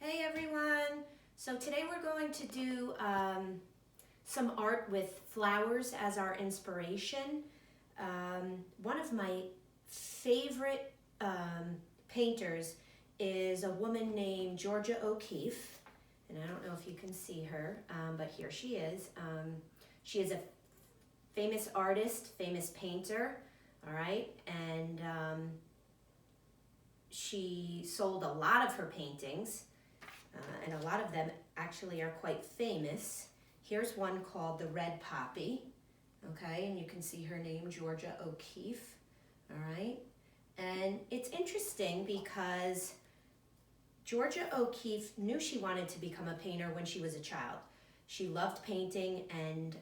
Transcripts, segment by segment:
Hey everyone! So today we're going to do some art with flowers as our inspiration. One of my favorite painters is a woman named Georgia O'Keeffe, and I don't know if you can see her, but here she is. She is a famous artist, famous painter, all right, and she sold a lot of her paintings. And a lot of them actually are quite famous. Here's one called The Red Poppy, okay, and you can see her name, Georgia O'Keeffe, all right? And it's interesting because Georgia O'Keeffe knew she wanted to become a painter when she was a child. She loved painting and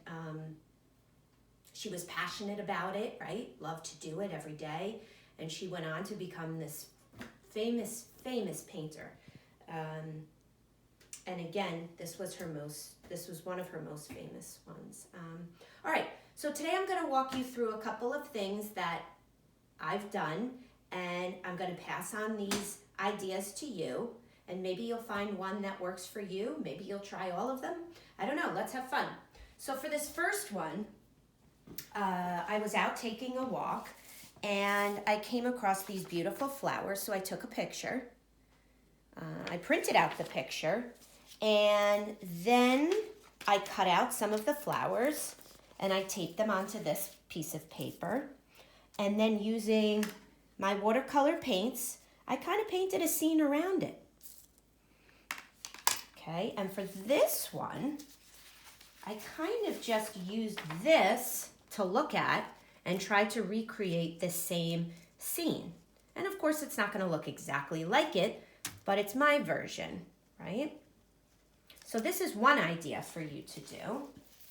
she was passionate about it, right? Loved to do it every day. And she went on to become this famous painter. And again, this was one of her most famous ones. All right, so today I'm gonna walk you through a couple of things that I've done, and I'm gonna pass on these ideas to you, and maybe you'll find one that works for you. Maybe you'll try all of them. I don't know, let's have fun. So for this first one, I was out taking a walk, and I came across these beautiful flowers, so I took a picture. I printed out the picture, and then I cut out some of the flowers and I taped them onto this piece of paper. And then using my watercolor paints, I kind of painted a scene around it. Okay, and for this one, I kind of just used this to look at and try to recreate the same scene. And of course, it's not going to look exactly like it, but it's my version, right? So this is one idea for you to do.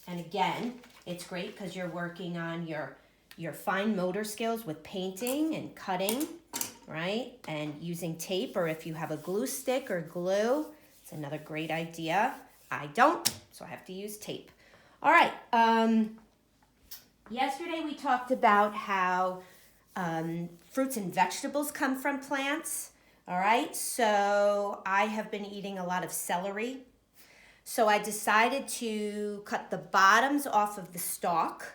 And again, it's great because you're working on your fine motor skills with painting and cutting, right? And using tape, or if you have a glue stick or glue, it's another great idea. I don't, so I have to use tape. All right, yesterday we talked about how fruits and vegetables come from plants. All right, so I have been eating a lot of celery. So I decided to cut the bottoms off of the stalk,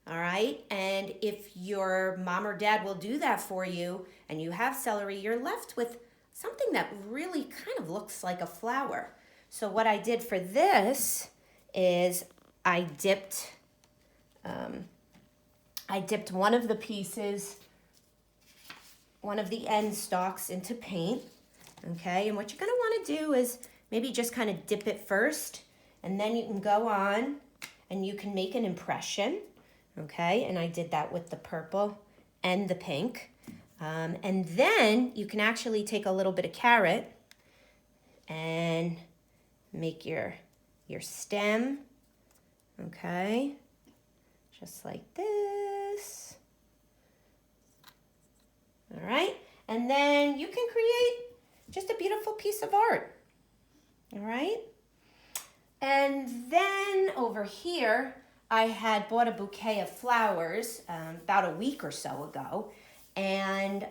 all right? And if your mom or dad will do that for you and you have celery, you're left with something that really kind of looks like a flower. So what I did for this is I dipped one of the pieces, one of the end stalks into paint, okay? And what you're gonna wanna do is maybe just kind of dip it first, and then you can go on and you can make an impression, okay? And I did that with the purple and the pink. And then you can actually take a little bit of carrot and make your stem, okay? Just like this. All right, and then you can create just a beautiful piece of art, all right? And then over here, I had bought a bouquet of flowers about a week or so ago, and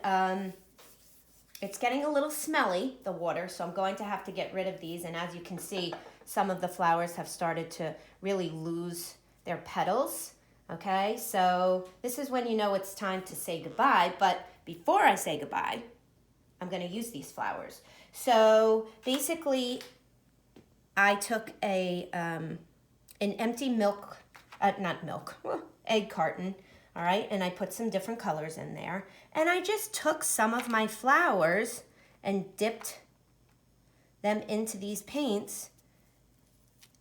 it's getting a little smelly, the water, so I'm going to have to get rid of these. And as you can see, some of the flowers have started to really lose their petals, okay? So this is when you know it's time to say goodbye, but before I say goodbye, I'm going to use these flowers. So basically, I took an empty egg carton, all right, and I put some different colors in there, and I just took some of my flowers and dipped them into these paints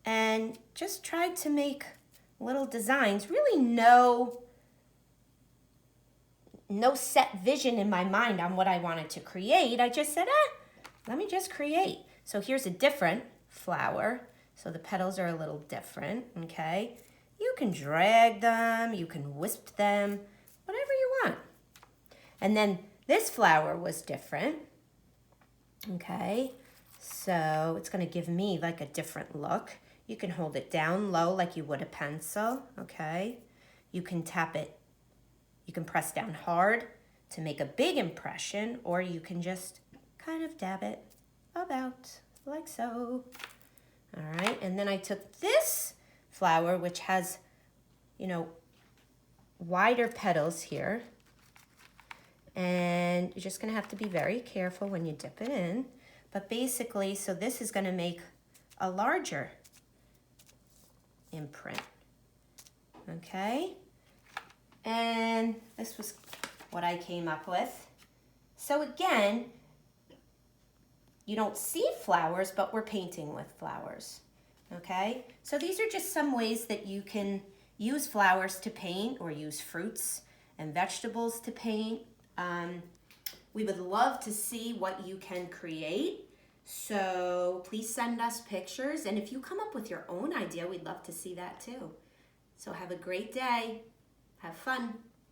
and just tried to make little designs. Really no set vision in my mind on what I wanted to create. I just said, let me just create. So here's a different flower. So the petals are a little different, okay? You can drag them, you can wisp them, whatever you want. And then this flower was different, okay? So it's gonna give me like a different look. You can hold it down low like you would a pencil, okay? You can tap it. You can press down hard to make a big impression, or you can just kind of dab it about like so. All right, and then I took this flower, which has, you know, wider petals here. And you're just gonna have to be very careful when you dip it in. But basically, so this is gonna make a larger imprint, okay? And this was what I came up with. So again, you don't see flowers, but we're painting with flowers, okay? So these are just some ways that you can use flowers to paint or use fruits and vegetables to paint. We would love to see what you can create. So please send us pictures. And if you come up with your own idea, we'd love to see that too. So have a great day. Have fun.